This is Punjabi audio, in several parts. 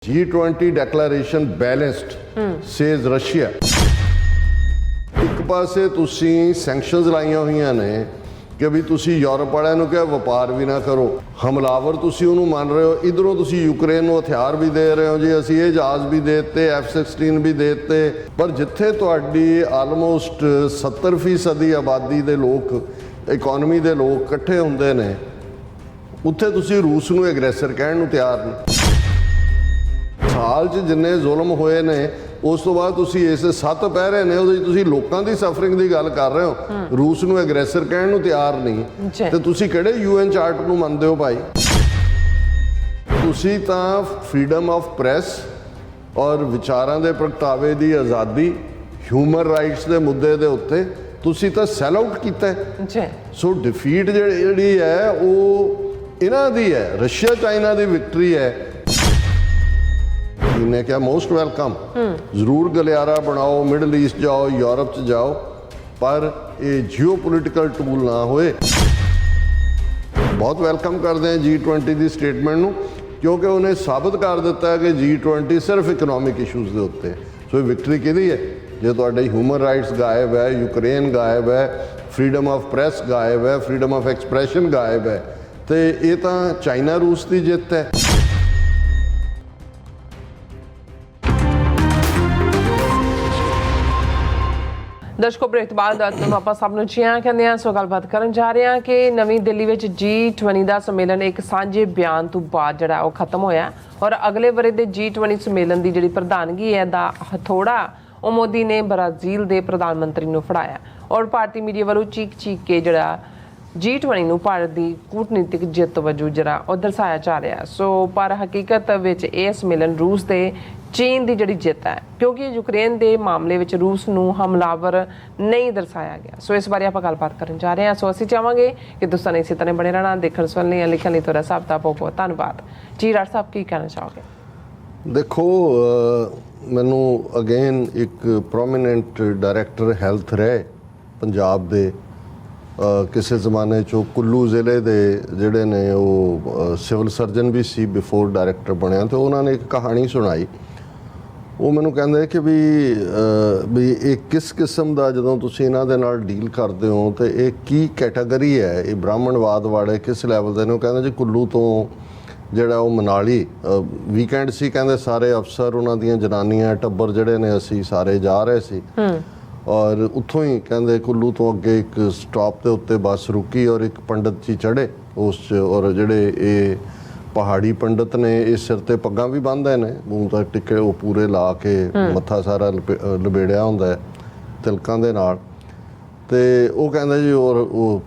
G20 declaration balanced, says Russia. ਇੱਕ ਪਾਸੇ ਤੁਸੀਂ ਸੈਂਕਸ਼ਨਸ ਲਾਈਆਂ ਹੋਈਆਂ ਨੇ ਕਿ ਵੀ ਤੁਸੀਂ ਯੂਰਪ ਵਾਲਿਆਂ ਨੂੰ ਕਿਹਾ ਵਪਾਰ ਵੀ ਨਾ ਕਰੋ, ਹਮਲਾਵਰ ਤੁਸੀਂ ਉਹਨੂੰ ਮੰਨ ਰਹੇ ਹੋ। ਇਧਰੋਂ ਤੁਸੀਂ ਯੂਕਰੇਨ ਨੂੰ ਹਥਿਆਰ ਵੀ ਦੇ ਰਹੇ ਹੋ ਜੀ, ਅਸੀਂ ਇਹ ਜਹਾਜ਼ ਵੀ ਦੇ ਦਿੱਤੇ, F-16 ਵੀ ਦੇ ਦਿੱਤੇ। ਪਰ ਜਿੱਥੇ ਤੁਹਾਡੀ ਆਲਮੋਸਟ 70% ਆਬਾਦੀ ਦੇ ਲੋਕ, ਇਕਨੋਮੀ ਦੇ ਲੋਕ ਇਕੱਠੇ ਹੁੰਦੇ ਨੇ, ਉੱਥੇ ਤੁਸੀਂ ਰੂਸ ਨੂੰ ਐਗਰੈਸਰ ਕਹਿਣ ਨੂੰ ਤਿਆਰ ਨਹੀਂ। ਸਾਲ 'ਚ ਜਿੰਨੇ ਜ਼ੁਲਮ ਹੋਏ ਨੇ ਉਸ ਤੋਂ ਬਾਅਦ ਤੁਸੀਂ ਇਸ 7 ਪਹਿਰੇ ਨੇ ਉਹਦੇ 'ਚ ਤੁਸੀਂ ਲੋਕਾਂ ਦੀ ਸਫਰਿੰਗ ਦੀ ਗੱਲ ਕਰ ਰਹੇ ਹੋ, ਰੂਸ ਨੂੰ ਐਗਰੈਸਰ ਕਹਿਣ ਨੂੰ ਤਿਆਰ ਨਹੀਂ। ਤੇ ਤੁਸੀਂ ਕਿਹੜੇ UN ਚਾਰਟ ਨੂੰ ਮੰਨਦੇ ਹੋ ਭਾਈ? ਤੁਸੀਂ ਤਾਂ ਫਰੀडम ਆਫ ਪ੍ਰੈਸ ਔਰ ਵਿਚਾਰਾਂ ਦੇ ਪ੍ਰਗਟਾਵੇ ਦੀ ਆਜ਼ਾਦੀ, ਹਿਊਮਨ ਰਾਈਟਸ ਦੇ ਮੁੱਦੇ ਦੇ ਉੱਤੇ ਤੁਸੀਂ ਤਾਂ ਸੈਲ ਆਊਟ ਕੀਤਾ ਜੀ। ਸੋ ਡਿਫੀਟ ਜਿਹੜੀ ਹੈ ਉਹ ਇਹਨਾਂ ਦੀ ਹੈ, ਰਸ਼ੀਆ ਚਾਈਨਾ ਦੀ ਵਿਕਟਰੀ ਹੈ। ने क्या मोस्ट वेलकम, जरूर गलियारा बनाओ, मिडल ईस्ट जाओ, यूरोप च जाओ, पर ये जियोपोलिटिकल टूल ना होए। बहुत वेलकम करते हैं G20 की स्टेटमेंट नूं, क्योंकि उन्हें साबित कर दिता है कि G20 सिर्फ इकोनॉमिक इशूज़ के उत्ते। सो विक्ट्री किहदी है? जे तुहाडे ह्यूमन राइट्स गायब है, यूक्रेन गायब है, फ्रीडम ऑफ प्रैस गायब है, फ्रीडम ऑफ एक्सप्रैशन गायब है, तो ये तो चाइना रूस की जित है। ਦਰਸ਼ਕੋ ਬ੍ਰੇਕ ਤੋਂ ਬਾਅਦ ਤੁਹਾਨੂੰ ਆਪਾਂ ਸਭ ਨੂੰ ਜੀਆਂ ਕਹਿੰਦੇ ਆ। ਸੋ ਗੱਲਬਾਤ ਕਰਨ ਜਾ ਰਹੇ ਹਾਂ ਕਿ ਨਵੀਂ ਦਿੱਲੀ ਵਿੱਚ G20 ਦਾ ਸੰਮੇਲਨ ਇੱਕ ਸਾਂਝੇ ਬਿਆਨ ਤੋਂ ਬਾਅਦ ਜਿਹੜਾ ਉਹ ਖਤਮ ਹੋਇਆ ਔਰ ਅਗਲੇ ਵਰੇ ਦੇ G20 ਸੰਮੇਲਨ ਦੀ ਜਿਹੜੀ ਪ੍ਰਧਾਨਗੀ ਹੈ ਦਾ ਹਥੌੜਾ ਉਹ ਮੋਦੀ ਨੇ ਬ੍ਰਾਜ਼ੀਲ ਦੇ ਪ੍ਰਧਾਨ ਮੰਤਰੀ ਨੂੰ ਫੜਾਇਆ ਔਰ ਭਾਰਤੀ ਮੀਡੀਆ ਵੱਲੋਂ ਚੀਕ ਕੇ ਜਿਹੜਾ G20 ਨੂੰ ਭਾਰਤ ਦੀ ਕੂਟਨੀਤਿਕ ਜਿੱਤ ਵਜੋਂ ਜਿਹੜਾ ਉਹ ਦਰਸਾਇਆ ਜਾ ਰਿਹਾ। ਸੋ ਪਰ ਹਕੀਕਤ ਵਿੱਚ ਇਹ ਸੰਮੇਲਨ ਰੂਸ ਦੇ ਚੀਨ ਦੀ ਜਿਹੜੀ ਜਿੱਤ ਹੈ, ਕਿਉਂਕਿ ਯੂਕਰੇਨ ਦੇ ਮਾਮਲੇ ਵਿੱਚ ਰੂਸ ਨੂੰ ਹਮਲਾਵਰ ਨਹੀਂ ਦਰਸਾਇਆ ਗਿਆ। ਸੋ ਇਸ ਬਾਰੇ ਆਪਾਂ ਗੱਲਬਾਤ ਕਰਨ ਜਾ ਰਹੇ ਹਾਂ। ਸੋ ਅਸੀਂ ਚਾਹਾਂਗੇ ਕਿ ਤੁਸੀਂ ਇਸੇ ਤਰ੍ਹਾਂ ਬਣੇ ਰਹਿਣਾ, ਦੇਖਣ ਸੁਣਨ ਲਈ, ਲਿਖਣ ਲਈ ਤੁਹਾਡਾ ਸਭ ਦਾ ਬਹੁਤ ਬਹੁਤ ਧੰਨਵਾਦ ਜੀ। ਰਾਜ ਸਾਹਿਬ ਕੀ ਕਹਿਣਾ ਚਾਹੋਗੇ? ਦੇਖੋ, ਮੈਨੂੰ ਅਗੇਨ ਇੱਕ ਪ੍ਰੋਮੀਨੈਂਟ ਡਾਇਰੈਕਟਰ ਹੈਲਥ ਰਹੇ ਪੰਜਾਬ ਦੇ, ਕਿਸੇ ਜ਼ਮਾਨੇ 'ਚੋਂ ਕੁੱਲੂ ਜ਼ਿਲ੍ਹੇ ਦੇ ਜਿਹੜੇ ਨੇ ਉਹ ਸਿਵਲ ਸਰਜਨ ਵੀ ਸੀ ਬਿਫੋਰ ਡਾਇਰੈਕਟਰ ਬਣਿਆ, ਅਤੇ ਉਹਨਾਂ ਨੇ ਇੱਕ ਕਹਾਣੀ ਸੁਣਾਈ। ਉਹ ਮੈਨੂੰ ਕਹਿੰਦੇ ਕਿ ਵੀ ਇਹ ਕਿਸ ਕਿਸਮ ਦਾ, ਜਦੋਂ ਤੁਸੀਂ ਇਹਨਾਂ ਦੇ ਨਾਲ ਡੀਲ ਕਰਦੇ ਹੋ ਤਾਂ ਇਹ ਕੀ ਕੈਟਾਗਰੀ ਹੈ, ਇਹ ਬ੍ਰਾਹਮਣਵਾਦ ਵਾਲੇ ਕਿਸ ਲੈਵਲ ਦੇ ਨੇ? ਉਹ ਕਹਿੰਦੇ ਜੀ ਕੁੱਲੂ ਤੋਂ ਜਿਹੜਾ ਉਹ ਮਨਾਲੀ ਵੀਕਐਂਡ ਸੀ, ਕਹਿੰਦੇ ਸਾਰੇ ਅਫਸਰ, ਉਹਨਾਂ ਦੀਆਂ ਜਨਾਨੀਆਂ, ਟੱਬਰ ਜਿਹੜੇ ਨੇ, ਅਸੀਂ ਸਾਰੇ ਜਾ ਰਹੇ ਸੀ ਔਰ ਉੱਥੋਂ ਹੀ ਕਹਿੰਦੇ ਕੁੱਲੂ ਤੋਂ ਅੱਗੇ ਇੱਕ ਸਟਾਪ ਦੇ ਉੱਤੇ ਬੱਸ ਰੁਕੀ ਔਰ ਇੱਕ ਪੰਡਤ ਜੀ ਚੜ੍ਹੇ ਉਸ 'ਚ, ਔਰ ਜਿਹੜੇ ਇਹ ਪਹਾੜੀ ਪੰਡਤ ਨੇ ਇਹ ਸਿਰ 'ਤੇ ਪੱਗਾਂ ਵੀ ਬੰਨ੍ਹਦੇ ਨੇ, ਮੂੰਹ ਤੱਕ ਟਿੱਕੇ ਉਹ ਪੂਰੇ ਲਾ ਕੇ, ਮੱਥਾ ਸਾਰਾ ਲਬੇੜਿਆ ਹੁੰਦਾ ਤਿਲਕਾਂ ਦੇ ਨਾਲ। ਅਤੇ ਉਹ ਕਹਿੰਦੇ ਜੀ ਔਰ ਉਹ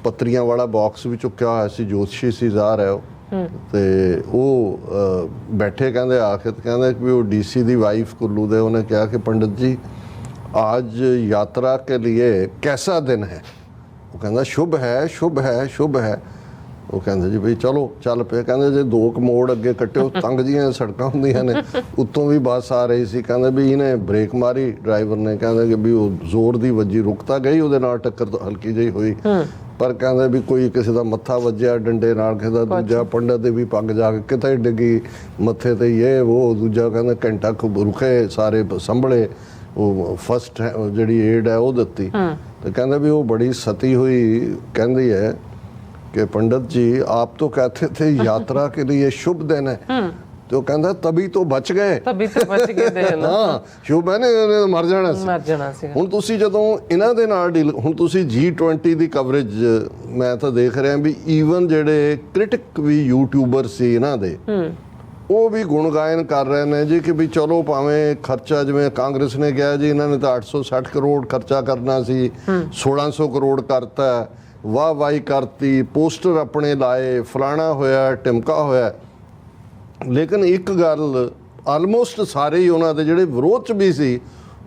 ਪੱਤਰੀਆਂ ਵਾਲਾ ਬਾਕਸ ਵੀ ਚੁੱਕਿਆ ਹੋਇਆ ਸੀ, ਜੋਤਸ਼ੀ ਸੀ ਜ਼ਾਹਰ ਹੈ ਉਹ। ਅਤੇ ਉਹ ਬੈਠੇ ਕਹਿੰਦੇ ਆ ਕੇ, ਕਹਿੰਦੇ ਵੀ ਉਹ DC ਦੀ ਵਾਈਫ ਕੁੱਲੂ ਦੇ, ਉਹਨੇ ਕਿਹਾ ਕਿ ਪੰਡਤ ਜੀ आज यात्रा के लिए कैसा दिन है? वो कहता शुभ है, शुभ है, शुभ है। वो कहते जी भाई चलो चल पे। कहते जे 2 मोड़ अगे कट्टे तंग जिहियां सड़कां हुंदियां ने, उत्तों भी बस आ रही सी, कहते भी इन्हें ब्रेक मारी ड्राइवर ने, कहते कि भी वो जोर दी वजी, रुकता गई, ਉਹਦੇ ਨਾਲ टक्कर तो हल्की जी हुई, पर कहते भी कोई किसी का मत्था वज्जिया डंडे नाल, किसी का दूजा पंडित दी भी पग जाके किते डिगी मत्थे ते, ये वो दूजा कहते घंटा रुके, सारे संभले, ਉਹ ਫਸਟ ਜਿਹੜੀ ਏਡ ਹੈ ਉਹ ਦਿੱਤੀ। ਤੇ ਕਹਿੰਦੇ ਵੀ ਉਹ ਬੜੀ ਸਤੀ ਹੋਈ ਕਹਿੰਦੀ ਹੈ ਕਿ ਪੰਡਤ ਜੀ ਆਪ तो कहते थे यात्रा के लिए शुभ दिन है, तो ਕਹਿੰਦਾ ਤभी तो बच गए, ਤभी तो बच गए। ਹਾਂ, ਸ਼ੁਭ ਹੈ ਨੇ, ਮਰ ਜਾਣਾ ਸੀ। ਹੁਣ ਤੁਸੀਂ ਜਦੋਂ ਇਹਨਾਂ ਦੇ ਨਾਲ ਡੀਲ, ਹੁਣ ਤੁਸੀਂ G20 ਦੀ ਕਵਰੇਜ ਮੈਂ ਤਾਂ ਦੇਖ ਰਿਹਾ ਵੀ ਈਵਨ ਜਿਹੜੇ ਕ੍ਰਿਟਿਕ ਵੀ ਯੂਟਿਊਬਰ ਸੀ ਇਹਨਾਂ ਦੇ, ਉਹ ਵੀ ਗੁਣ ਗਾਇਨ ਕਰ ਰਹੇ ਨੇ ਜੀ ਕਿ ਵੀ ਚਲੋ ਭਾਵੇਂ ਖਰਚਾ, ਜਿਵੇਂ ਕਾਂਗਰਸ ਨੇ ਕਿਹਾ ਜੀ ਇਹਨਾਂ ਨੇ ਤਾਂ 860 ਕਰੋੜ ਖਰਚਾ ਕਰਨਾ ਸੀ, 1600 ਕਰੋੜ ਕਰਤਾ, ਵਾਹ ਵਾਹੀ ਕਰਤੀ, ਪੋਸਟਰ ਆਪਣੇ ਲਾਏ, ਫਲਾਣਾ ਹੋਇਆ, ਟਿਮਕਾ ਹੋਇਆ। ਲੇਕਿਨ ਇੱਕ ਗੱਲ ਆਲਮੋਸਟ ਸਾਰੇ ਹੀ ਉਹਨਾਂ ਦੇ ਜਿਹੜੇ ਵਿਰੋਧ 'ਚ ਵੀ ਸੀ,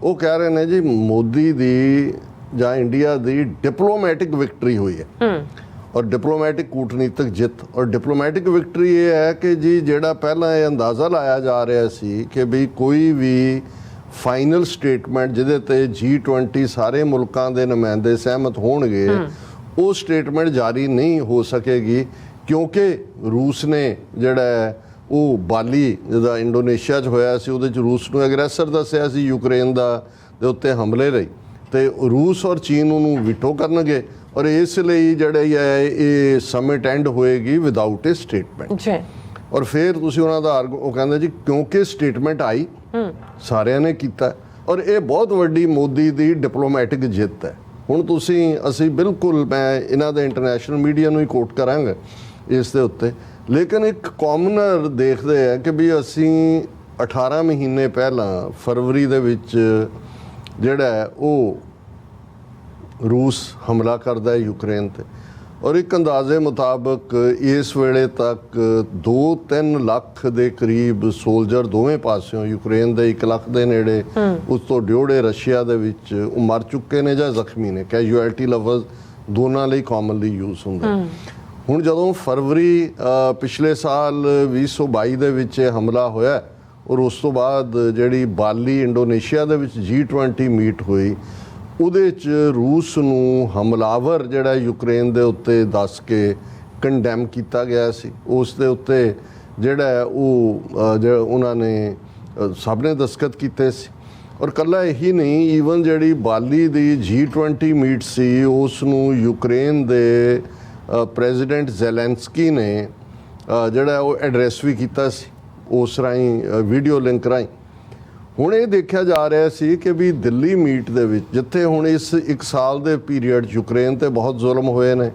ਉਹ ਕਹਿ ਰਹੇ ਨੇ ਜੀ ਮੋਦੀ ਦੀ ਜਾਂ ਇੰਡੀਆ ਦੀ ਡਿਪਲੋਮੈਟਿਕ ਵਿਕਟਰੀ ਹੋਈ ਹੈ ਔਰ ਡਿਪਲੋਮੈਟਿਕ ਕੂਟਨੀਤਿਕ ਜਿੱਤ। ਔਰ ਡਿਪਲੋਮੈਟਿਕ ਵਿਕਟਰੀ ਇਹ ਹੈ ਕਿ ਜੀ ਜਿਹੜਾ ਪਹਿਲਾਂ ਇਹ ਅੰਦਾਜ਼ਾ ਲਾਇਆ ਜਾ ਰਿਹਾ ਸੀ ਕਿ ਵੀ ਕੋਈ ਵੀ ਫਾਈਨਲ ਸਟੇਟਮੈਂਟ ਜਿਹਦੇ ਤੇ G20 ਸਾਰੇ ਮੁਲਕਾਂ ਦੇ ਨੁਮਾਇੰਦੇ ਸਹਿਮਤ ਹੋਣਗੇ, ਉਹ ਸਟੇਟਮੈਂਟ ਜਾਰੀ ਨਹੀਂ ਹੋ ਸਕੇਗੀ, ਕਿਉਂਕਿ ਰੂਸ ਨੇ ਜਿਹੜਾ ਉਹ ਬਾਲੀ ਜਿਹਦਾ ਇੰਡੋਨੇਸ਼ੀਆ 'ਚ ਹੋਇਆ ਸੀ, ਉਹਦੇ 'ਚ ਰੂਸ ਨੂੰ ਐਗਰੈਸਰ ਦੱਸਿਆ ਸੀ ਯੂਕਰੇਨ ਦੇ ਉੱਤੇ ਹਮਲੇ ਲਈ, ਤੇ ਰੂਸ ਔਰ ਚੀਨ ਉਹਨੂੰ ਵੀਟੋ ਕਰਨਗੇ ਔਰ ਇਸ ਲਈ ਜਿਹੜੇ ਹੈ ਇਹ ਸਮਿਟ ਐਂਡ ਹੋਏਗੀ ਵਿਦਆਊਟ ਏ ਸਟੇਟਮੈਂਟ। ਜੀ। ਔਰ ਫਿਰ ਤੁਸੀਂ ਉਹਨਾਂ ਦਾ ਉਹ ਕਹਿੰਦੇ ਜੀ ਕਿਉਂਕਿ ਸਟੇਟਮੈਂਟ ਆਈ ਸਾਰਿਆਂ ਨੇ ਕੀਤਾ, ਔਰ ਇਹ ਬਹੁਤ ਵੱਡੀ ਮੋਦੀ ਦੀ ਡਿਪਲੋਮੈਟਿਕ ਜਿੱਤ ਹੈ। ਹੁਣ ਅਸੀਂ ਬਿਲਕੁਲ, ਮੈਂ ਇਹਨਾਂ ਦੇ ਇੰਟਰਨੈਸ਼ਨਲ ਮੀਡੀਆ ਨੂੰ ਹੀ ਕੋਟ ਕਰਾਂਗਾ ਇਸ ਦੇ ਉੱਤੇ, ਲੇਕਿਨ ਇੱਕ ਕਾਮਨਰ ਦੇਖਦੇ ਆ ਕਿ ਵੀ ਅਸੀਂ 18 ਮਹੀਨੇ ਪਹਿਲਾਂ ਫਰਵਰੀ ਦੇ ਵਿੱਚ ਜਿਹੜਾ ਹੈ ਉਹ ਰੂਸ ਹਮਲਾ ਕਰਦਾ ਹੈ ਯੂਕਰੇਨ ਤੇ, ਔਰ ਇੱਕ ਅੰਦਾਜ਼ੇ ਮੁਤਾਬਕ ਇਸ ਵੇਲੇ ਤੱਕ 2-3 ਲੱਖ ਦੇ ਕਰੀਬ ਸੋਲਜਰ ਦੋਵੇਂ ਪਾਸਿਓਂ, ਯੂਕਰੇਨ ਦੇ 1 ਲੱਖ ਦੇ ਨੇੜੇ, ਉਸ ਤੋਂ ਡਿਓੜੇ ਰਸ਼ੀਆ ਦੇ ਵਿੱਚ ਉਹ ਮਰ ਚੁੱਕੇ ਨੇ ਜਾਂ ਜ਼ਖਮੀ ਨੇ। ਕੈਜੂਅਲਟੀ ਲਫ਼ਜ਼ ਦੋਨਾਂ ਲਈ ਕਾਮਨਲੀ ਯੂਜ਼ ਹੁੰਦਾ। ਹੁਣ ਜਦੋਂ ਫਰਵਰੀ ਪਿਛਲੇ ਸਾਲ 2022 ਦੇ ਵਿੱਚ ਇਹ ਹਮਲਾ ਹੋਇਆ ਔਰ ਉਸ ਤੋਂ ਬਾਅਦ ਜਿਹੜੀ ਬਾਲੀ ਇੰਡੋਨੇਸ਼ੀਆ ਦੇ ਵਿੱਚ G20 ਮੀਟ ਹੋਈ, ਉਹਦੇ 'ਚ ਰੂਸ ਨੂੰ ਹਮਲਾਵਰ ਜਿਹੜਾ ਯੂਕਰੇਨ ਦੇ ਉੱਤੇ ਦੱਸ ਕੇ ਕੰਡੈਮ ਕੀਤਾ ਗਿਆ ਸੀ। ਉਸ ਦੇ ਉੱਤੇ ਜਿਹੜਾ ਉਹਨਾਂ ਨੇ ਸਭ ਨੇ ਦਸਤਖਤ ਕੀਤੇ ਸੀ। ਔਰ ਕੱਲਾ ਇਹੀ ਨਹੀਂ, ਈਵਨ ਜਿਹੜੀ ਬਾਲੀ ਦੀ G20 ਮੀਟ ਸੀ ਉਸ ਨੂੰ ਯੂਕਰੇਨ ਦੇ ਪ੍ਰੈਜ਼ੀਡੈਂਟ ਜ਼ੈਲੈਂਸਕੀ ਨੇ ਜਿਹੜਾ ਉਹ ਐਡਰੈਸ ਵੀ ਕੀਤਾ ਸੀ ਉਸ ਰਾਹੀਂ, ਵੀਡੀਓ ਲਿੰਕ ਰਾਹੀਂ। ਹੁਣ ਇਹ ਦੇਖਿਆ ਜਾ ਰਿਹਾ ਸੀ ਕਿ ਵੀ ਦਿੱਲੀ ਮੀਟ ਦੇ ਵਿੱਚ, ਜਿੱਥੇ ਹੁਣ ਇਸ 1 ਸਾਲ ਦੇ ਪੀਰੀਅਡ ਯੂਕਰੇਨ ਤੇ ਬਹੁਤ ਜ਼ੁਲਮ ਹੋਏ ਨੇ,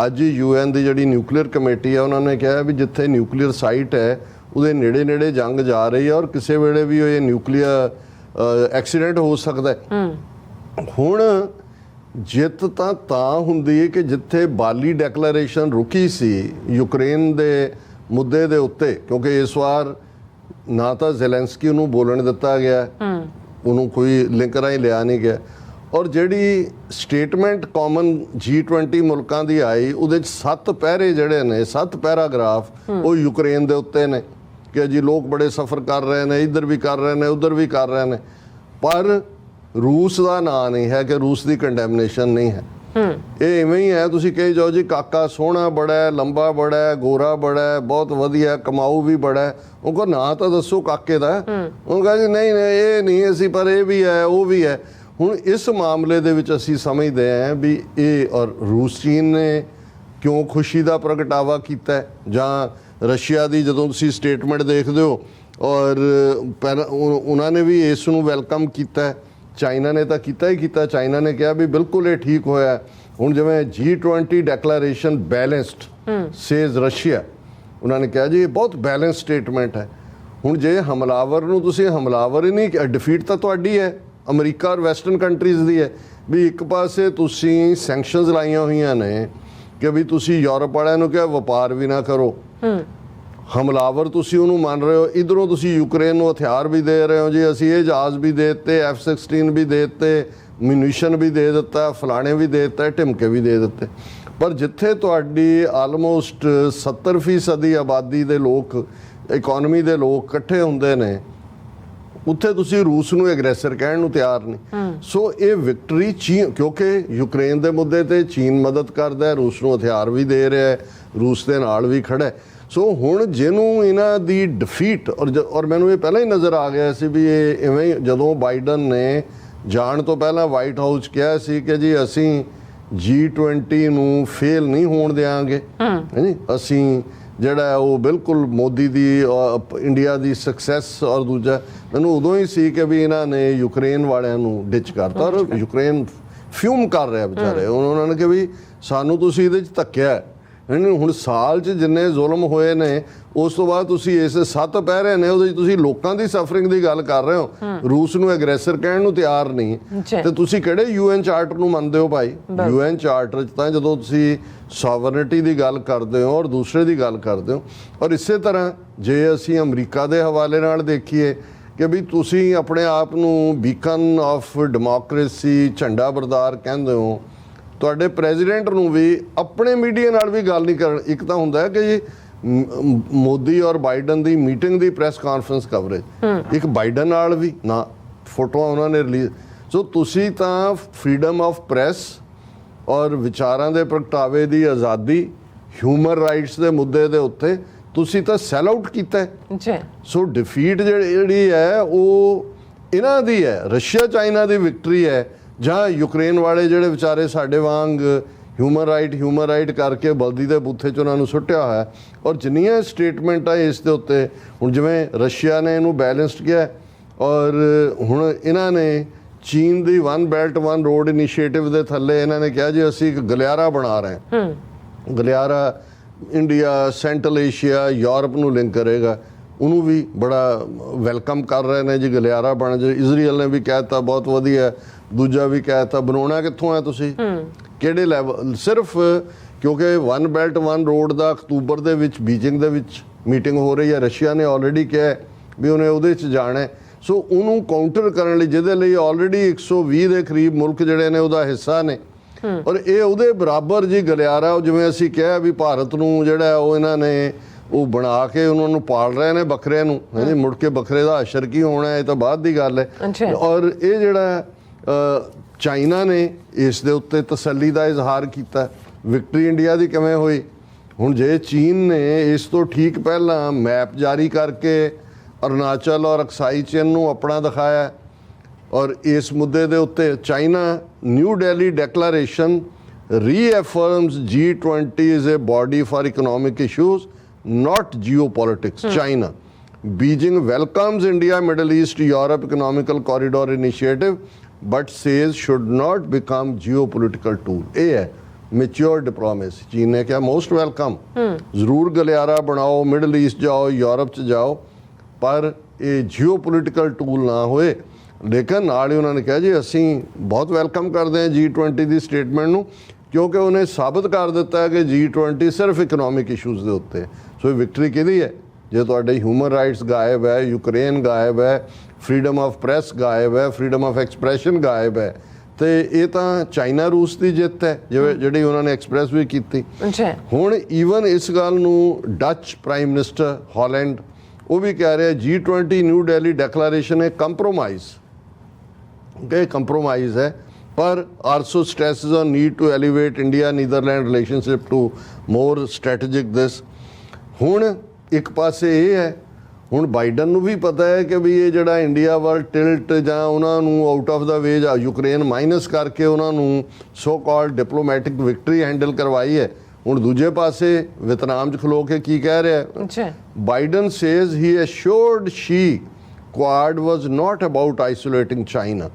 ਅੱਜ UN ਦੀ ਜਿਹੜੀ ਨਿਊਕਲੀਅਰ ਕਮੇਟੀ ਹੈ ਉਹਨਾਂ ਨੇ ਕਿਹਾ ਵੀ ਜਿੱਥੇ ਨਿਊਕਲੀਅਰ ਸਾਈਟ ਹੈ ਉਹਦੇ ਨੇੜੇ ਜੰਗ ਜਾ ਰਹੀ ਹੈ ਔਰ ਕਿਸੇ ਵੇਲੇ ਵੀ ਇਹ ਨਿਊਕਲੀਅਰ ਐਕਸੀਡੈਂਟ ਹੋ ਸਕਦਾ ਹੈ। ਹੁਣ ਜਿੱਤ ਤਾਂ ਹੁੰਦੀ ਹੈ ਕਿ ਜਿੱਥੇ ਬਾਲੀ ਡੈਕਲੇਰੇਸ਼ਨ ਰੁਕੀ ਸੀ ਯੂਕਰੇਨ ਦੇ ਮੁੱਦੇ ਦੇ ਉੱਤੇ, ਕਿਉਂਕਿ ਇਸ ਵਾਰ ਨਾ ਤਾਂ ਜ਼ੈਲੈਂਸਕੀ ਨੂੰ ਬੋਲਣ ਦਿੱਤਾ ਗਿਆ, ਉਹਨੂੰ ਕੋਈ ਲਿੰਕ ਰਾਹੀਂ ਲਿਆ ਨਹੀਂ ਗਿਆ, ਔਰ ਜਿਹੜੀ ਸਟੇਟਮੈਂਟ ਕਾਮਨ G20 ਮੁਲਕਾਂ ਦੀ ਆਈ ਉਹਦੇ 'ਚ 7 ਪੈਰੇ ਜਿਹੜੇ ਨੇ, 7 ਪੈਰਾਗ੍ਰਾਫ ਉਹ ਯੂਕਰੇਨ ਦੇ ਉੱਤੇ ਨੇ ਕਿ ਜੀ ਲੋਕ ਬੜੇ ਸਫਰ ਕਰ ਰਹੇ ਨੇ, ਇੱਧਰ ਵੀ ਕਰ ਰਹੇ ਨੇ, ਉੱਧਰ ਵੀ ਕਰ ਰਹੇ ਨੇ, ਪਰ ਰੂਸ ਦਾ ਨਾਂ ਨਹੀਂ ਹੈ ਕਿ ਰੂਸ ਦੀ ਕੰਡੈਮਨੇਸ਼ਨ ਨਹੀਂ ਹੈ। ਇਹ ਇਵੇਂ ਹੀ ਹੈ, ਤੁਸੀਂ ਕਹੀ ਜਾਓ ਜੀ ਕਾਕਾ ਸੋਹਣਾ ਬੜਾ ਹੈ, ਲੰਬਾ ਬੜਾ ਹੈ, ਗੋਰਾ ਬੜਾ ਹੈ, ਬਹੁਤ ਵਧੀਆ, ਕਮਾਊ ਵੀ ਬੜਾ ਹੈ, ਉਹ ਕੋ ਨਾਂ ਤਾਂ ਦੱਸੋ ਕਾਕੇ ਦਾ। ਉਹ ਕਹੇ ਜੀ ਨਹੀਂ ਇਹ ਨਹੀਂ ਅਸੀਂ, ਪਰ ਇਹ ਵੀ ਹੈ ਉਹ ਵੀ ਹੈ। ਹੁਣ ਇਸ ਮਾਮਲੇ ਦੇ ਵਿੱਚ ਅਸੀਂ ਸਮਝਦੇ ਹਾਂ ਵੀ ਇਹ ਔਰ ਰੂਸ ਚੀਨ ਨੇ ਕਿਉਂ ਖੁਸ਼ੀ ਦਾ ਪ੍ਰਗਟਾਵਾ ਕੀਤਾ, ਜਾਂ ਰਸ਼ੀਆ ਦੀ ਜਦੋਂ ਤੁਸੀਂ ਸਟੇਟਮੈਂਟ ਦੇਖਦੇ ਹੋ ਔਰ ਉਹਨਾਂ ਨੇ ਵੀ ਇਸ ਨੂੰ ਵੈਲਕਮ ਕੀਤਾ, ਚਾਈਨਾ ਨੇ ਤਾਂ ਕੀਤਾ ਹੀ ਕੀਤਾ। ਚਾਈਨਾ ਨੇ ਕਿਹਾ ਵੀ ਬਿਲਕੁਲ ਇਹ ਠੀਕ ਹੋਇਆ। ਹੁਣ ਜਿਵੇਂ G20 declaration balanced says Russia, ਉਹਨਾਂ ਨੇ ਕਿਹਾ ਜੀ ਇਹ ਬਹੁਤ ਬੈਲੈਂਸ ਸਟੇਟਮੈਂਟ ਹੈ। ਹੁਣ ਜੇ ਹਮਲਾਵਰ ਨੂੰ ਤੁਸੀਂ ਹਮਲਾਵਰ ਹੀ ਨਹੀਂ, ਡਿਫੀਟ ਤਾਂ ਤੁਹਾਡੀ ਹੈ, ਅਮਰੀਕਾ ਔਰ ਵੈਸਟਰਨ ਕੰਟਰੀਜ਼ ਦੀ ਹੈ। ਵੀ ਇੱਕ ਪਾਸੇ ਤੁਸੀਂ ਸੈਂਕਸ਼ਨਸ ਲਾਈਆਂ ਹੋਈਆਂ ਨੇ ਕਿ ਵੀ ਤੁਸੀਂ ਯੂਰਪ ਵਾਲਿਆਂ ਨੂੰ ਕਿਹਾ ਵਪਾਰ ਵੀ ਨਾ ਕਰੋ, ਹਮਲਾਵਰ ਤੁਸੀਂ ਉਹਨੂੰ ਮੰਨ ਰਹੇ ਹੋ, ਇਧਰੋਂ ਤੁਸੀਂ ਯੂਕਰੇਨ ਨੂੰ ਹਥਿਆਰ ਵੀ ਦੇ ਰਹੇ ਹੋ ਜੀ, ਅਸੀਂ ਇਹ ਜਹਾਜ਼ ਵੀ ਦੇ ਦਿੱਤੇ, F-16 ਵੀ ਦੇ ਦਿੱਤੇ, ਮਿਊਨੀਸ਼ਨ ਵੀ ਦੇ ਦਿੱਤਾ, ਫਲਾਣੇ ਵੀ ਦੇ ਦਿੱਤਾ, ਢਿਮਕੇ ਵੀ ਦੇ ਦਿੱਤੇ। ਪਰ ਜਿੱਥੇ ਤੁਹਾਡੀ ਆਲਮੋਸਟ 70% ਆਬਾਦੀ ਦੇ ਲੋਕ, ਇਕਨੋਮੀ ਦੇ ਲੋਕ ਇਕੱਠੇ ਹੁੰਦੇ ਨੇ, ਉੱਥੇ ਤੁਸੀਂ ਰੂਸ ਨੂੰ ਐਗਰੈਸਰ ਕਹਿਣ ਨੂੰ ਤਿਆਰ ਨਹੀਂ। ਸੋ ਇਹ ਵਿਕਟਰੀ ਚੀਨ, ਕਿਉਂਕਿ ਯੂਕਰੇਨ ਦੇ ਮੁੱਦੇ ਤੇ ਚੀਨ ਮਦਦ ਕਰਦਾ ਹੈ, ਰੂਸ ਨੂੰ ਹਥਿਆਰ ਵੀ ਦੇ ਰਿਹਾ ਹੈ, ਰੂਸ ਦੇ ਨਾਲ ਵੀ ਖੜਾ ਹੈ। ਸੋ ਹੁਣ ਜਿਹਨੂੰ ਇਹਨਾਂ ਦੀ ਡਿਫੀਟ, ਔਰ ਮੈਨੂੰ ਇਹ ਪਹਿਲਾਂ ਹੀ ਨਜ਼ਰ ਆ ਗਿਆ ਸੀ ਵੀ ਇਹ ਇਵੇਂ, ਜਦੋਂ ਬਾਈਡਨ ਨੇ ਜਾਣ ਤੋਂ ਪਹਿਲਾਂ ਵਾਈਟ ਹਾਊਸ ਕਿਹਾ ਸੀ ਕਿ ਜੀ ਅਸੀਂ G20 ਨੂੰ ਫੇਲ ਨਹੀਂ ਹੋਣ ਦਿਆਂਗੇ, ਹਾਂਜੀ, ਅਸੀਂ ਜਿਹੜਾ ਉਹ ਬਿਲਕੁਲ ਮੋਦੀ ਦੀ ਇੰਡੀਆ ਦੀ ਸਕਸੈਸ। ਔਰ ਦੂਜਾ ਮੈਨੂੰ ਉਦੋਂ ਹੀ ਸੀ ਕਿ ਵੀ ਇਹਨਾਂ ਨੇ ਯੂਕਰੇਨ ਵਾਲਿਆਂ ਨੂੰ ਡਿਚ ਕਰਤਾ ਔਰ ਯੂਕਰੇਨ ਫਿਊਮ ਕਰ ਰਿਹਾ ਵਿਚਾਰੇ। ਉਹਨਾਂ ਨੇ ਕਿ ਵੀ ਸਾਨੂੰ ਤੁਸੀਂ ਇਹਦੇ 'ਚ ਧੱਕਿਆ। ਹੁਣ ਸਾਲ 'ਚ ਜਿੰਨੇ ਜ਼ੁਲਮ ਹੋਏ ਨੇ ਉਸ ਤੋਂ ਬਾਅਦ ਤੁਸੀਂ ਇਸ 7 ਪਹਿਰੇ ਨੇ ਉਹਦੇ 'ਚ ਤੁਸੀਂ ਲੋਕਾਂ ਦੀ ਸਫਰਿੰਗ ਦੀ ਗੱਲ ਕਰ ਰਹੇ ਹੋ, ਰੂਸ ਨੂੰ ਐਗਰੈਸਰ ਕਹਿਣ ਨੂੰ ਤਿਆਰ ਨਹੀਂ। ਤੇ ਤੁਸੀਂ ਕਿਹੜੇ UN ਚਾਰਟਰ ਨੂੰ ਮੰਨਦੇ ਹੋ ਭਾਈ? UN ਚਾਰਟਰ 'ਚ ਤਾਂ ਜਦੋਂ ਤੁਸੀਂ ਸੋਵਰਨਿਟੀ ਦੀ ਗੱਲ ਕਰਦੇ ਹੋ ਔਰ ਦੂਸਰੇ ਦੀ ਗੱਲ ਕਰਦੇ ਹੋ। ਔਰ ਇਸੇ ਤਰ੍ਹਾਂ ਜੇ ਅਸੀਂ ਅਮਰੀਕਾ ਦੇ ਹਵਾਲੇ ਨਾਲ ਦੇਖੀਏ ਕਿ ਵੀ ਤੁਸੀਂ ਆਪਣੇ ਆਪ ਨੂੰ ਬੀਕਨ ਆਫ ਡੈਮੋਕ੍ਰੇਸੀ, ਝੰਡਾ ਬਰਦਾਰ ਕਹਿੰਦੇ ਹੋ, ਤੁਹਾਡੇ ਪ੍ਰੈਜ਼ੀਡੈਂਟ ਨੂੰ ਵੀ ਆਪਣੇ ਮੀਡੀਆ ਨਾਲ ਵੀ ਗੱਲ ਨਹੀਂ ਕਰਨ। ਇੱਕ ਤਾਂ ਹੁੰਦਾ ਹੈ ਕਿ ਜੀ ਮੋਦੀ ਔਰ ਬਾਈਡਨ ਦੀ ਮੀਟਿੰਗ ਦੀ ਪ੍ਰੈਸ ਕਾਨਫਰੰਸ ਕਵਰੇਜ, ਇੱਕ ਬਾਈਡਨ ਨਾਲ ਵੀ ਨਾ ਫੋਟੋਆਂ ਉਹਨਾਂ ਨੇ ਰਿਲੀਜ਼। ਸੋ ਤੁਸੀਂ ਤਾਂ ਫਰੀडम ਆਫ ਪ੍ਰੈਸ ਔਰ ਵਿਚਾਰਾਂ ਦੇ ਪ੍ਰਗਟਾਵੇ ਦੀ ਆਜ਼ਾਦੀ, ਹਿਊਮਨ ਰਾਈਟਸ ਦੇ ਮੁੱਦੇ ਦੇ ਉੱਤੇ ਤੁਸੀਂ ਤਾਂ ਸੈਲ ਆਊਟ ਕੀਤਾ ਹੈ। ਜੀ ਸੋ ਡਿਫੀਟ ਜਿਹੜੀ ਹੈ ਉਹ ਇਹਨਾਂ ਦੀ ਹੈ, ਰਸ਼ੀਆ ਚਾਈਨਾ ਦੀ ਵਿਕਟਰੀ ਹੈ, ਜਾਂ ਯੂਕਰੇਨ ਵਾਲੇ ਜਿਹੜੇ ਵਿਚਾਰੇ ਸਾਡੇ ਵਾਂਗ ਹਿਊਮਨ ਰਾਈਟ ਕਰਕੇ ਬਲਦੀ ਦੇ ਬੂਥੇ 'ਚ ਉਹਨਾਂ ਨੂੰ ਸੁੱਟਿਆ ਹੋਇਆ। ਔਰ ਜਿੰਨੀਆਂ ਸਟੇਟਮੈਂਟਾਂ ਇਸ ਦੇ ਉੱਤੇ, ਹੁਣ ਜਿਵੇਂ ਰਸ਼ੀਆ ਨੇ ਇਹਨੂੰ ਬੈਲੈਂਸਡ ਕੀਤਾ, ਔਰ ਹੁਣ ਇਹਨਾਂ ਨੇ ਚੀਨ ਦੀ one belt one road initiative ਦੇ ਥੱਲੇ ਇਹਨਾਂ ਨੇ ਕਿਹਾ ਜੀ ਅਸੀਂ ਇੱਕ ਗਲਿਆਰਾ ਬਣਾ ਰਹੇ ਹਾਂ। ਗਲਿਆਰਾ ਇੰਡੀਆ, ਸੈਂਟਰਲ ਏਸ਼ੀਆ, ਯੂਰਪ ਨੂੰ ਲਿੰਕ ਕਰੇਗਾ। ਉਹਨੂੰ ਵੀ ਬੜਾ ਵੈਲਕਮ ਕਰ ਰਹੇ ਨੇ ਜੀ, ਗਲਿਆਰਾ ਬਣ ਜਾਏ। ਇਜ਼ਰਾਈਲ ਨੇ ਵੀ ਕਹਿ ਦਿੱਤਾ ਬਹੁਤ ਵਧੀਆ, ਦੂਜਾ ਵੀ ਕਹਿ ਦਿੱਤਾ। ਬਣਾਉਣਾ ਕਿੱਥੋਂ ਹੈ ਤੁਸੀਂ, ਕਿਹੜੇ ਲੈਵਲ? ਸਿਰਫ ਕਿਉਂਕਿ ਵਨ ਬੈਲਟ ਵਨ ਰੋਡ ਦਾ ਅਕਤੂਬਰ ਦੇ ਵਿੱਚ ਬੀਜਿੰਗ ਦੇ ਵਿੱਚ ਮੀਟਿੰਗ ਹੋ ਰਹੀ ਹੈ, ਰਸ਼ੀਆ ਨੇ ਆਲਰੇਡੀ ਕਿਹਾ ਵੀ ਉਹਨੇ ਉਹਦੇ 'ਚ ਜਾਣਾ ਹੈ। ਸੋ ਉਹਨੂੰ ਕਾਊਂਟਰ ਕਰਨ ਲਈ, ਜਿਹਦੇ ਲਈ ਆਲਰੇਡੀ 120 ਦੇ ਕਰੀਬ ਮੁਲਕ ਜਿਹੜੇ ਨੇ ਉਹਦਾ ਹਿੱਸਾ ਨੇ, ਔਰ ਇਹ ਉਹਦੇ ਬਰਾਬਰ ਜੀ ਗਲਿਆਰਾ, ਜਿਵੇਂ ਅਸੀਂ ਕਿਹਾ ਵੀ ਭਾਰਤ ਨੂੰ ਜਿਹੜਾ ਉਹ ਇਹਨਾਂ ਨੇ ਉਹ ਬਣਾ ਕੇ ਉਹਨਾਂ ਨੂੰ ਪਾਲ ਰਹੇ ਨੇ ਬੱਕਰੇ ਨੂੰ, ਹਾਂਜੀ। ਮੁੜ ਕੇ ਬੱਕਰੇ ਦਾ ਅਸਰ ਕੀ ਹੋਣਾ ਇਹ ਤਾਂ ਬਾਅਦ ਦੀ ਗੱਲ ਹੈ। ਔਰ ਇਹ ਜਿਹੜਾ ਚਾਈਨਾ ਨੇ ਇਸ ਦੇ ਉੱਤੇ ਤਸੱਲੀ ਦਾ ਇਜ਼ਹਾਰ ਕੀਤਾ। ਵਿਕਟਰੀ ਇੰਡੀਆ ਦੀ ਕਿਵੇਂ ਹੋਈ? ਹੁਣ ਜੇ ਚੀਨ ਨੇ ਇਸ ਤੋਂ ਠੀਕ ਪਹਿਲਾਂ ਮੈਪ ਜਾਰੀ ਕਰਕੇ ਅਰੁਣਾਚਲ ਔਰ ਅਕਸਾਈ ਚਿਨ ਨੂੰ ਆਪਣਾ ਦਿਖਾਇਆ, ਔਰ ਇਸ ਮੁੱਦੇ ਦੇ ਉੱਤੇ China New Delhi declaration reaffirms G20 is a body for economic issues, not geopolitics. China. Beijing welcomes India, Middle East, Europe Economical Corridor Initiative, but says should not become geopolitical tool. ਇਹ ਹੈ ਮੈਚਿਓਰ ਡਿਪਲੋਮੇਸੀ। ਚੀਨ ਨੇ ਕਿਹਾ ਮੋਸਟ ਵੈਲਕਮ, ਜ਼ਰੂਰ ਗਲਿਆਰਾ ਬਣਾਓ, ਮਿਡਲ ਈਸਟ ਜਾਓ, ਯੂਰਪ 'ਚ ਜਾਓ, ਪਰ ਇਹ ਜੀਓਪੋਲੀਟੀਕਲ ਟੂਲ ਨਾ ਹੋਏ। ਲੇਕਿਨ ਨਾਲ ਹੀ ਉਹਨਾਂ ਨੇ ਕਿਹਾ ਜੀ ਅਸੀਂ ਬਹੁਤ ਵੈਲਕਮ ਕਰਦੇ ਹਾਂ G20 ਦੀ ਸਟੇਟਮੈਂਟ ਨੂੰ, ਕਿਉਂਕਿ ਉਹਨੇ ਸਾਬਤ ਕਰ ਦਿੱਤਾ ਹੈ ਕਿ G20 ਸਿਰਫ ਇਕਨੋਮਿਕ ਇਸ਼ੂਜ਼ ਦੇ ਉੱਤੇ। ਸੋ ਇਹ ਵਿਕਟਰੀ ਕਿਹਦੀ ਹੈ? ਜੇ ਤੁਹਾਡੇ ਹਿਊਮਨ ਰਾਈਟਸ ਗਾਇਬ ਹੈ, ਯੂਕਰੇਨ ਗਾਇਬ ਹੈ, ਫਰੀडम ਆਫ ਪ੍ਰੈਸ ਗਾਇਬ ਹੈ, ਫਰੀडम ਆਫ ਐਕਸਪ੍ਰੈਸ਼ਨ ਗਾਇਬ ਹੈ, ਤੇ ਇਹ ਤਾਂ ਚਾਈਨਾ ਰੂਸ ਦੀ ਜਿੱਤ ਹੈ ਜਿਹੜੀ ਉਹਨਾਂ ਨੇ ਐਕਸਪ੍ਰੈਸ ਵੀ ਕੀਤੀ। ਹੁਣ ਈਵਨ ਇਸ ਗੱਲ ਨੂੰ ਡੱਚ ਪ੍ਰਾਈਮ ਮਿਨਿਸਟਰ ਹਾਲੈਂਡ ਉਹ ਵੀ ਕਹਿ ਰਿਹਾ G20 ਨਿਊ ਦਿੱਲੀ ਡੈਕਲੇਰੇਸ਼ਨ ਹੈ ਕੰਪਰੋਮਾਈਜ਼, ਕਿ ਕੰਪਰੋਮਾਈਜ਼ ਹੈ, ਪਰ also stresses on need to elevate India Netherland relationship to more strategic this. ਹੁਣ ਇੱਕ ਪਾਸੇ ਇਹ ਹੈ, ਹੁਣ ਬਾਈਡਨ ਨੂੰ ਵੀ ਪਤਾ ਹੈ ਕਿ ਵੀ ਇਹ ਜਿਹੜਾ ਇੰਡੀਆ ਵੱਲ ਟਿਲਟ ਜਾਂ ਉਹਨਾਂ ਨੂੰ out of the way Ukraine minus ਕਰਕੇ ਉਹਨਾਂ ਨੂੰ so called diplomatic victory handle ਕਰਵਾਈ ਹੈ। ਹੁਣ ਦੂਜੇ ਪਾਸੇ ਵਿਤਨਾਮ 'ਚ ਖਲੋ ਕੇ ਕੀ ਕਹਿ ਰਿਹਾ? Biden says he assured she Quad was not about isolating China.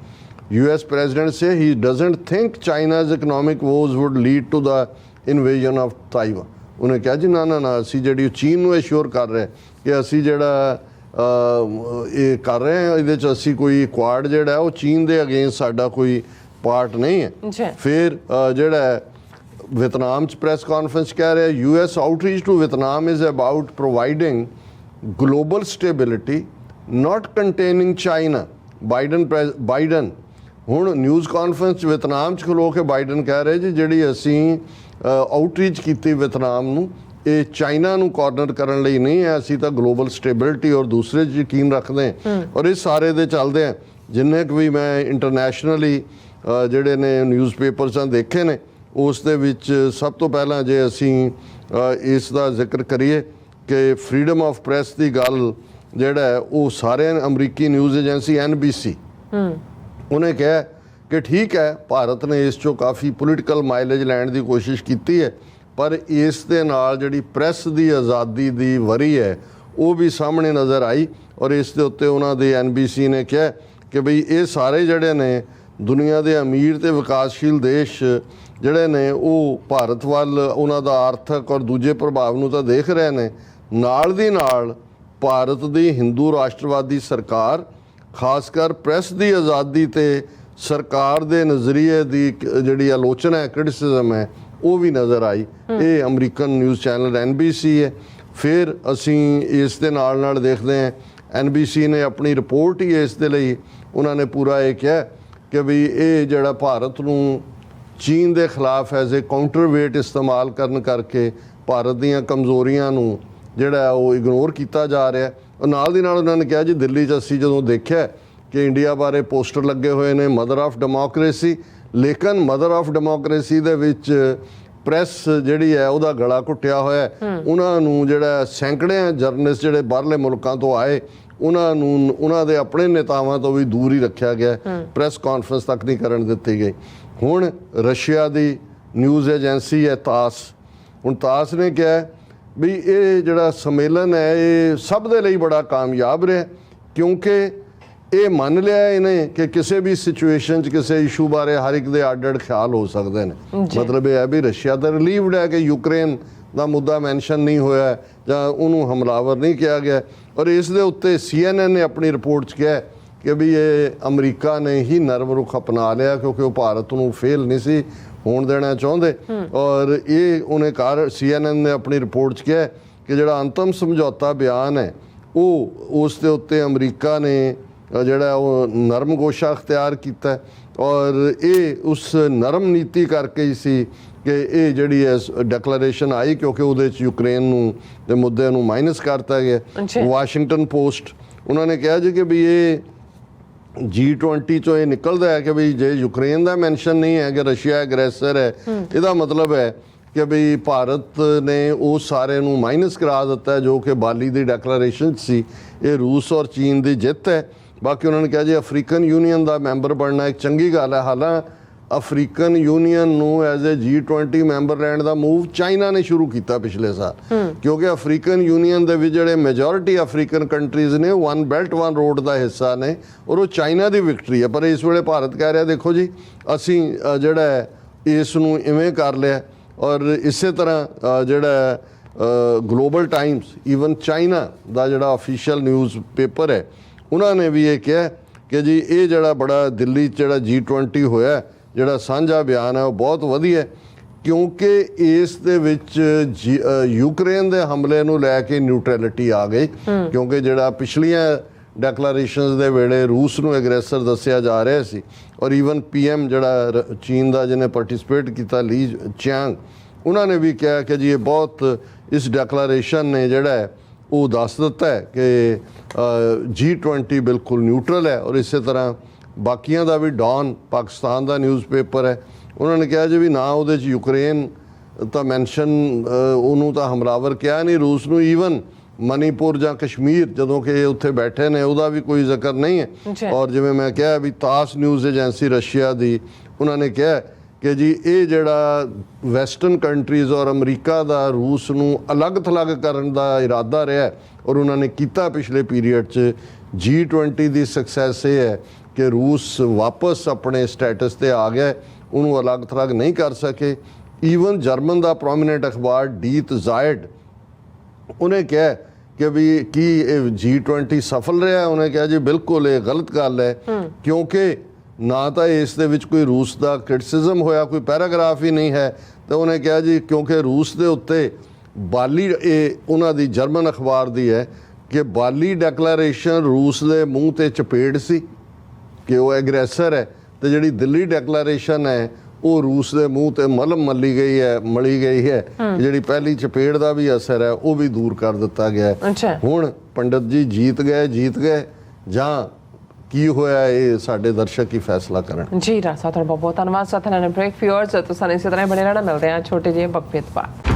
US President say he doesn't think China's economic woes would lead to the invasion of Taiwan. ਉਹਨੇ ਕਿਹਾ ਜੀ ਨਾ ਅਸੀਂ ਜਿਹੜੀ ਚੀਨ ਨੂੰ ਐਸ਼ੋਰ ਕਰ ਰਹੇ ਕਿ ਅਸੀਂ ਜਿਹੜਾ ਇਹ ਕਰ ਰਹੇ ਹਾਂ ਇਹਦੇ 'ਚ ਅਸੀਂ ਕੋਈ ਕੁਆਡ ਜਿਹੜਾ ਉਹ ਚੀਨ ਦੇ ਅਗੇਂਸਟ ਸਾਡਾ ਕੋਈ ਪਾਰਟ ਨਹੀਂ ਹੈ। ਫਿਰ ਜਿਹੜਾ ਵਿਤਨਾਮ 'ਚ ਪ੍ਰੈਸ ਕਾਨਫਰੰਸ ਕਹਿ ਰਿਹਾ US outreach to Vietnam is about providing global stability, not containing China. Biden ਹੁਣ ਨਿਊਜ਼ ਕਾਨਫਰੰਸ 'ਚ ਵਿਤਨਾਮ 'ਚ ਖਲੋ ਕੇ ਬਾਈਡਨ ਕਹਿ ਰਹੇ ਜੀ ਜਿਹੜੀ ਅਸੀਂ ਆਊਟਰੀਚ ਕੀਤੀ ਵਿਤਨਾਮ ਨੂੰ, ਇਹ ਚਾਈਨਾ ਨੂੰ ਕਾਰਨਰ ਕਰਨ ਲਈ ਨਹੀਂ ਹੈ, ਅਸੀਂ ਤਾਂ ਗਲੋਬਲ ਸਟੇਬਿਲਿਟੀ ਔਰ ਦੂਸਰੇ 'ਚ ਯਕੀਨ ਰੱਖਦੇ ਹਾਂ। ਔਰ ਇਹ ਸਾਰੇ ਦੇ ਚੱਲਦੇ ਆ ਜਿੰਨੇ ਕੁ ਵੀ ਮੈਂ ਇੰਟਰਨੈਸ਼ਨਲੀ ਜਿਹੜੇ ਨੇ ਨਿਊਜ਼ਪੇਪਰਸਾਂ ਦੇਖੇ ਨੇ, ਉਸ ਦੇ ਵਿੱਚ ਸਭ ਤੋਂ ਪਹਿਲਾਂ ਜੇ ਅਸੀਂ ਇਸ ਦਾ ਜ਼ਿਕਰ ਕਰੀਏ ਕਿ ਫਰੀडम ਆਫ ਪ੍ਰੈਸ ਦੀ ਗੱਲ ਜਿਹੜਾ ਉਹ ਸਾਰਿਆਂ ਅਮਰੀਕੀ ਨਿਊਜ਼ ਏਜੰਸੀ NBC ਉਹਨੇ ਕਿਹਾ ਕਿ ਠੀਕ ਹੈ ਭਾਰਤ ਨੇ ਇਸ 'ਚੋਂ ਕਾਫੀ ਪੋਲੀਟੀਕਲ ਮਾਈਲੇਜ ਲੈਣ ਦੀ ਕੋਸ਼ਿਸ਼ ਕੀਤੀ ਹੈ, ਪਰ ਇਸ ਦੇ ਨਾਲ ਜਿਹੜੀ ਪ੍ਰੈਸ ਦੀ ਆਜ਼ਾਦੀ ਦੀ ਵਰੀ ਹੈ ਉਹ ਵੀ ਸਾਹਮਣੇ ਨਜ਼ਰ ਆਈ। ਔਰ ਇਸ ਦੇ ਉੱਤੇ ਉਹਨਾਂ ਦੇ NBC ਨੇ ਕਿਹਾ ਕਿ ਬਈ ਇਹ ਸਾਰੇ ਜਿਹੜੇ ਨੇ ਦੁਨੀਆ ਦੇ ਅਮੀਰ ਤੇ ਵਿਕਾਸਸ਼ੀਲ ਦੇਸ਼ ਜਿਹੜੇ ਨੇ ਉਹ ਭਾਰਤ ਵੱਲ ਉਹਨਾਂ ਦਾ ਆਰਥਿਕ ਔਰ ਦੂਜੇ ਪ੍ਰਭਾਵ ਨੂੰ ਤਾਂ ਦੇਖ ਰਹੇ ਨੇ, ਨਾਲ ਦੀ ਨਾਲ ਭਾਰਤ ਦੀ ਹਿੰਦੂ ਰਾਸ਼ਟਰਵਾਦੀ ਸਰਕਾਰ ਖਾਸ ਕਰ ਪ੍ਰੈਸ ਦੀ ਆਜ਼ਾਦੀ ਤੇ ਸਰਕਾਰ ਦੇ ਨਜ਼ਰੀਏ ਦੀ ਜਿਹੜੀ ਆਲੋਚਨਾ ਹੈ, ਕ੍ਰਿਟਿਸਿਜ਼ਮ ਹੈ, ਉਹ ਵੀ ਨਜ਼ਰ ਆਈ। ਇਹ ਅਮਰੀਕਨ ਨਿਊਜ਼ ਚੈਨਲ NBC ਹੈ। ਫਿਰ ਅਸੀਂ ਇਸ ਦੇ ਨਾਲ ਦੇਖਦੇ ਹਾਂ NBC ਨੇ ਆਪਣੀ ਰਿਪੋਰਟ ਹੀ ਇਸ ਦੇ ਲਈ ਉਹਨਾਂ ਨੇ ਪੂਰਾ ਇਹ ਕਿਹਾ ਕਿ ਵੀ ਇਹ ਜਿਹੜਾ ਭਾਰਤ ਨੂੰ ਚੀਨ ਦੇ ਖਿਲਾਫ ਐਜ਼ ਏ ਕਾਊਂਟਰ ਵੇਟ ਇਸਤੇਮਾਲ ਕਰਨ ਕਰਕੇ ਭਾਰਤ ਦੀਆਂ ਕਮਜ਼ੋਰੀਆਂ ਨੂੰ ਜਿਹੜਾ ਉਹ ਇਗਨੋਰ ਕੀਤਾ ਜਾ ਰਿਹਾ। ਔਰ ਨਾਲ ਦੀ ਨਾਲ ਉਹਨਾਂ ਨੇ ਕਿਹਾ ਜੀ ਦਿੱਲੀ 'ਚ ਅਸੀਂ ਜਦੋਂ ਦੇਖਿਆ ਕਿ ਇੰਡੀਆ ਬਾਰੇ ਪੋਸਟਰ ਲੱਗੇ ਹੋਏ ਨੇ ਮਦਰ ਆਫ ਡੈਮੋਕ੍ਰੇਸੀ, ਲੇਕਿਨ ਮਦਰ ਆਫ ਡੈਮੋਕ੍ਰੇਸੀ ਦੇ ਵਿੱਚ ਪ੍ਰੈਸ ਜਿਹੜੀ ਹੈ ਉਹਦਾ ਗਲਾ ਘੁੱਟਿਆ ਹੋਇਆ ਉਹਨਾਂ ਨੂੰ ਜਿਹੜਾ ਸੈਂਕੜਿਆਂ ਜਰਨਲਿਸਟ ਜਿਹੜੇ ਬਾਹਰਲੇ ਮੁਲਕਾਂ ਤੋਂ ਆਏ ਉਹਨਾਂ ਨੂੰ ਉਹਨਾਂ ਦੇ ਆਪਣੇ ਨੇਤਾਵਾਂ ਤੋਂ ਵੀ ਦੂਰ ਹੀ ਰੱਖਿਆ ਗਿਆ ਪ੍ਰੈਸ ਕਾਨਫਰੰਸ ਤੱਕ ਨਹੀਂ ਕਰਨ ਦਿੱਤੀ ਗਈ ਹੁਣ ਰਸ਼ੀਆ ਦੀ ਨਿਊਜ਼ ਏਜੰਸੀ ਹੈ ਤਾਸ ਹੁਣ ਤਾਸ ਨੇ ਕਿਹਾ ਵੀ ਇਹ ਜਿਹੜਾ ਸੰਮੇਲਨ ਹੈ ਇਹ ਸਭ ਦੇ ਲਈ ਬੜਾ ਕਾਮਯਾਬ ਰਿਹਾ ਕਿਉਂਕਿ ਇਹ ਮੰਨ ਲਿਆ ਇਹਨੇ ਕਿ ਕਿਸੇ ਵੀ ਸਿਚੁਏਸ਼ਨ 'ਚ ਕਿਸੇ ਇਸ਼ੂ ਬਾਰੇ ਹਰ ਇੱਕ ਦੇ ਅੱਡ-ਅੱਡ ਖਿਆਲ ਹੋ ਸਕਦੇ ਨੇ ਮਤਲਬ ਇਹ ਹੈ ਵੀ ਰਸ਼ੀਆ ਤਾਂ ਰਿਲੀਵਡ ਹੈ ਕਿ ਯੂਕਰੇਨ ਦਾ ਮੁੱਦਾ ਮੈਂਸ਼ਨ ਨਹੀਂ ਹੋਇਆ ਜਾਂ ਉਹਨੂੰ ਹਮਲਾਵਰ ਨਹੀਂ ਕਿਹਾ ਗਿਆ ਔਰ ਇਸ ਦੇ ਉੱਤੇ CNN ਨੇ ਆਪਣੀ ਰਿਪੋਰਟ 'ਚ ਕਿਹਾ ਕਿ ਵੀ ਇਹ ਅਮਰੀਕਾ ਨੇ ਹੀ ਨਰਮ ਰੁਖ ਅਪਣਾ ਲਿਆ ਕਿਉਂਕਿ ਉਹ ਭਾਰਤ ਨੂੰ ਫੇਲ ਨਹੀਂ ਸੀ ਹੋਣ ਦੇਣਾ ਚਾਹੁੰਦੇ ਔਰ ਇਹ ਉਹਨੇ CNN ਨੇ ਆਪਣੀ ਰਿਪੋਰਟ 'ਚ ਕਿਹਾ ਕਿ ਜਿਹੜਾ ਅੰਤਮ ਸਮਝੌਤਾ ਬਿਆਨ ਹੈ ਉਹ ਉਸ ਦੇ ਉੱਤੇ ਅਮਰੀਕਾ ਨੇ ਜਿਹੜਾ ਉਹ ਨਰਮ ਗੋਸ਼ਾ ਅਖਤਿਆਰ ਕੀਤਾ ਔਰ ਇਹ ਉਸ ਨਰਮ ਨੀਤੀ ਕਰਕੇ ਹੀ ਸੀ ਕਿ ਇਹ ਜਿਹੜੀ ਹੈ ਡੈਕਲੇਰੇਸ਼ਨ ਆਈ ਕਿਉਂਕਿ ਉਹਦੇ 'ਚ ਯੂਕਰੇਨ ਨੂੰ ਦੇ ਮੁੱਦੇ ਨੂੰ ਮਾਈਨਸ ਕਰਤਾ ਗਿਆ ਵਾਸ਼ਿੰਗਟਨ ਪੋਸਟ ਉਹਨਾਂ ਨੇ ਕਿਹਾ ਜੀ ਕਿ ਵੀ ਇਹ G20 ਚੋਂ ਇਹ ਨਿਕਲਦਾ ਹੈ ਕਿ ਵੀ ਜੇ ਯੂਕਰੇਨ ਦਾ ਮੈਂਸ਼ਨ ਨਹੀਂ ਹੈ ਕਿ ਰਸ਼ੀਆ ਐਗਰੈਸਰ ਹੈ ਇਹਦਾ ਮਤਲਬ ਹੈ ਕਿ ਵੀ ਭਾਰਤ ਨੇ ਉਹ ਸਾਰੇ ਨੂੰ ਮਾਈਨਸ ਕਰਾ ਦਿੱਤਾ ਜੋ ਕਿ ਬਾਲੀ ਦੀ ਡੈਕਲੇਰੇਸ਼ਨ ਸੀ ਇਹ ਰੂਸ ਔਰ ਚੀਨ ਦੀ ਜਿੱਤ ਹੈ ਬਾਕੀ ਉਹਨਾਂ ਨੇ ਕਿਹਾ ਜੀ ਅਫਰੀਕਨ ਯੂਨੀਅਨ ਦਾ ਮੈਂਬਰ ਬਣਨਾ ਇੱਕ ਚੰਗੀ ਗੱਲ ਹੈ ਹਾਲਾਂਕਿ ਅਫਰੀਕਨ ਯੂਨੀਅਨ ਨੂੰ ਐਜ਼ ਏ G20 ਮੈਂਬਰ ਲੈਣ ਦਾ ਮੂਵ ਚਾਈਨਾ ਨੇ ਸ਼ੁਰੂ ਕੀਤਾ ਪਿਛਲੇ ਸਾਲ ਕਿਉਂਕਿ ਅਫਰੀਕਨ ਯੂਨੀਅਨ ਦੇ ਵਿੱਚ ਜਿਹੜੇ ਮੈਜੋਰਿਟੀ ਅਫਰੀਕਨ ਕੰਟਰੀਜ਼ ਨੇ ਵਨ ਬੈਲਟ ਵਨ ਰੋਡ ਦਾ ਹਿੱਸਾ ਨੇ ਔਰ ਉਹ ਚਾਈਨਾ ਦੀ ਵਿਕਟਰੀ ਹੈ ਪਰ ਇਸ ਵੇਲੇ ਭਾਰਤ ਕਹਿ ਰਿਹਾ ਦੇਖੋ ਜੀ ਅਸੀਂ ਜਿਹੜਾ ਇਸ ਨੂੰ ਇਵੇਂ ਕਰ ਲਿਆ ਔਰ ਇਸੇ ਤਰ੍ਹਾਂ ਜਿਹੜਾ ਗਲੋਬਲ ਟਾਈਮਸ ਈਵਨ ਚਾਈਨਾ ਦਾ ਜਿਹੜਾ ਅਫੀਸ਼ੀਅਲ ਨਿਊਜ਼ ਪੇਪਰ ਹੈ ਉਹਨਾਂ ਨੇ ਵੀ ਇਹ ਕਿਹਾ ਕਿ ਜੀ ਇਹ ਜਿਹੜਾ ਬੜਾ ਦਿੱਲੀ 'ਚ ਜਿਹੜਾ G20 ਹੋਇਆ ਜਿਹੜਾ ਸਾਂਝਾ ਬਿਆਨ ਹੈ ਉਹ ਬਹੁਤ ਵਧੀਆ ਕਿਉਂਕਿ ਇਸ ਦੇ ਵਿੱਚ ਯੂਕਰੇਨ ਦੇ ਹਮਲੇ ਨੂੰ ਲੈ ਕੇ ਨਿਊਟਰੈਲਿਟੀ ਆ ਗਈ ਕਿਉਂਕਿ ਜਿਹੜਾ ਪਿਛਲੀਆਂ ਡੈਕਲੇਰੇਸ਼ਨਸ ਦੇ ਵੇਲੇ ਰੂਸ ਨੂੰ ਐਗਰੈਸਰ ਦੱਸਿਆ ਜਾ ਰਿਹਾ ਸੀ ਔਰ ਈਵਨ PM ਜਿਹੜਾ ਚੀਨ ਦਾ ਜਿਹਨੇ ਪਾਰਟਿਸਿਪੇਟ ਕੀਤਾ ਲੀ ਚਿਆਂਗ ਉਹਨਾਂ ਨੇ ਵੀ ਕਿਹਾ ਕਿ ਜੀ ਇਹ ਬਹੁਤ ਇਸ ਡੈਕਲੇਰੇਸ਼ਨ ਨੇ ਜਿਹੜਾ ਉਹ ਦੱਸ ਦਿੱਤਾ ਹੈ ਕਿ G20 ਬਿਲਕੁਲ ਨਿਊਟਰਲ ਹੈ ਔਰ ਇਸੇ ਤਰ੍ਹਾਂ ਬਾਕੀਆਂ ਦਾ ਵੀ ਡੌਨ ਪਾਕਿਸਤਾਨ ਦਾ ਨਿਊਜ਼ਪੇਪਰ ਹੈ ਉਹਨਾਂ ਨੇ ਕਿਹਾ ਜੀ ਵੀ ਨਾ ਉਹਦੇ 'ਚ ਯੂਕਰੇਨ ਤਾਂ ਮੈਂਸ਼ਨ ਉਹਨੂੰ ਤਾਂ ਹਮਲਾਵਰ ਕਿਹਾ ਨਹੀਂ ਰੂਸ ਨੂੰ ਈਵਨ ਮਨੀਪੁਰ ਜਾਂ ਕਸ਼ਮੀਰ ਜਦੋਂ ਕਿ ਉੱਥੇ ਬੈਠੇ ਨੇ ਉਹਦਾ ਵੀ ਕੋਈ ਜ਼ਿਕਰ ਨਹੀਂ ਹੈ ਔਰ ਜਿਵੇਂ ਮੈਂ ਕਿਹਾ ਵੀ ਤਾਸ ਨਿਊਜ਼ ਏਜੰਸੀ ਰਸ਼ੀਆ ਦੀ ਉਹਨਾਂ ਨੇ ਕਿਹਾ ਕਿ ਜੀ ਇਹ ਜਿਹੜਾ ਵੈਸਟਰਨ ਕੰਟਰੀਜ਼ ਔਰ ਅਮਰੀਕਾ ਦਾ ਰੂਸ ਨੂੰ ਅਲੱਗ-ਥਲੱਗ ਕਰਨ ਦਾ ਇਰਾਦਾ ਰਿਹਾ ਔਰ ਉਹਨਾਂ ਨੇ ਕੀਤਾ ਪਿਛਲੇ ਪੀਰੀਅਡ 'ਚ G20 ਦੀ ਸਕਸੈਸ ਇਹ ਹੈ ਕਿ ਰੂਸ ਵਾਪਸ ਆਪਣੇ ਸਟੇਟਸ ਤੇ ਆ ਗਿਆ ਉਹਨੂੰ ਅਲੱਗ-ਥਲੱਗ ਨਹੀਂ ਕਰ ਸਕੇ ਈਵਨ ਜਰਮਨ ਦਾ ਪ੍ਰੋਮੀਨੈਂਟ ਅਖਬਾਰ ਡੀਤ ਜ਼ਾਇਡ ਉਹਨੇ ਕਿਹਾ ਕਿ ਵੀ ਕੀ ਇਹ G20 ਸਫਲ ਰਿਹਾ ਉਹਨੇ ਕਿਹਾ ਜੀ ਬਿਲਕੁਲ ਇਹ ਗਲਤ ਗੱਲ ਹੈ ਕਿਉਂਕਿ ਨਾ ਤਾਂ ਇਸ ਦੇ ਵਿੱਚ ਕੋਈ ਰੂਸ ਦਾ ਕ੍ਰਿਟਿਸਿਜ਼ਮ ਹੋਇਆ ਕੋਈ ਪੈਰਾਗ੍ਰਾਫ ਹੀ ਨਹੀਂ ਹੈ ਤੇ ਉਹਨੇ ਕਿਹਾ ਜੀ ਕਿਉਂਕਿ ਰੂਸ ਦੇ ਉੱਤੇ ਬਾਲੀ ਇਹ ਉਹਨਾਂ ਦੀ ਜਰਮਨ ਅਖਬਾਰ ਦੀ ਹੈ ਕਿ ਬਾਲੀ ਡੈਕਲੇਰੇਸ਼ਨ ਰੂਸ ਦੇ ਮੂੰਹ ਤੇ ਚਪੇੜ ਸੀ ਕਿ ਉਹ ਐਗਰੈਸਰ ਹੈ ਤੇ ਜਿਹੜੀ ਦਿੱਲੀ ਡੈਕਲੇਰੇਸ਼ਨ ਹੈ ਉਹ ਰੂਸ ਦੇ ਮੂੰਹ ਤੇ ਮਲਮ ਮਲੀ ਗਈ ਹੈ ਜਿਹੜੀ ਪਹਿਲੀ ਚਪੇੜ ਦਾ ਵੀ ਅਸਰ ਹੈ ਉਹ ਵੀ ਦੂਰ ਕਰ ਦਿੱਤਾ ਗਿਆ ਹੁਣ ਪੰਡਤ ਜੀ ਜੀਤ ਗਏ ਜਾਂ ਕੀ ਹੋਇਆ ਇਹ ਸਾਡੇ ਦਰਸ਼ਕ ਹੀ ਫੈਸਲਾ ਕਰਨ ਜੀ ਰਾਸਾ ਤੁਹਾਡਾ ਬਹੁਤ ਬਹੁਤ ਧੰਨਵਾਦ ਸਾਥ ਨਾਲ ਬ੍ਰੇਕ ਫਿਊਅਰਸ ਤੁਸੀਂ ਇਸੇ ਤਰ੍ਹਾਂ ਬਣੇ ਰਹਿਣਾ ਮਿਲਦੇ ਆ ਛੋਟੇ ਜਿਹੇ ਵਕਫੇ ਤੋਂ ਬਾਅਦ